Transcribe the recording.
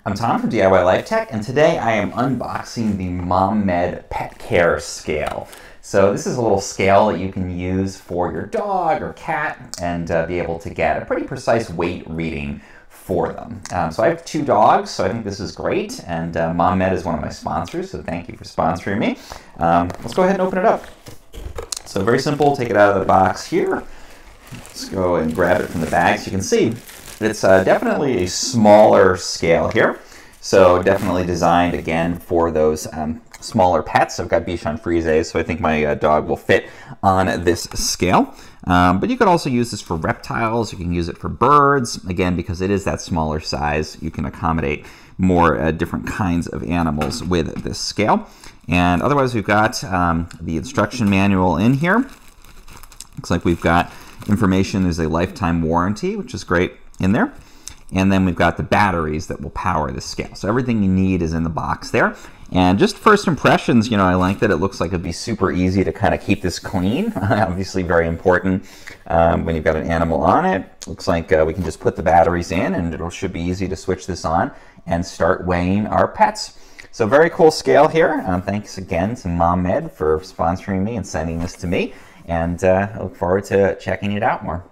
I'm Tom from DIY Life Tech, and today I am unboxing the MomMed Pet Care Scale. So this is a little scale that you can use for your dog or cat and be able to get a pretty precise weight reading for them. So I have 2 dogs, so I think this is great, and MomMed is one of my sponsors, so thank you for sponsoring me. Let's go ahead and open it up. So very simple, take it out of the box here. Let's go and grab it from the bag so you can see. It's definitely a smaller scale here, so definitely designed again for those smaller pets. I've got Bichon Frises, so I think my dog will fit on this scale. But you could also use this for reptiles, you can use it for birds. Again, because it is that smaller size, you can accommodate more different kinds of animals with this scale. And otherwise we've got the instruction manual in here. Looks like we've got information, there's a lifetime warranty, which is great in there. And then we've got the batteries that will power the scale. So everything you need is in the box there. And just first impressions, you know, I like that it looks like it'd be super easy to kind of keep this clean. Obviously very important when you've got an animal on it. Looks like we can just put the batteries in and it should be easy to switch this on and start weighing our pets. So very cool scale here. Thanks again to MomMed for sponsoring me and sending this to me. And I look forward to checking it out more.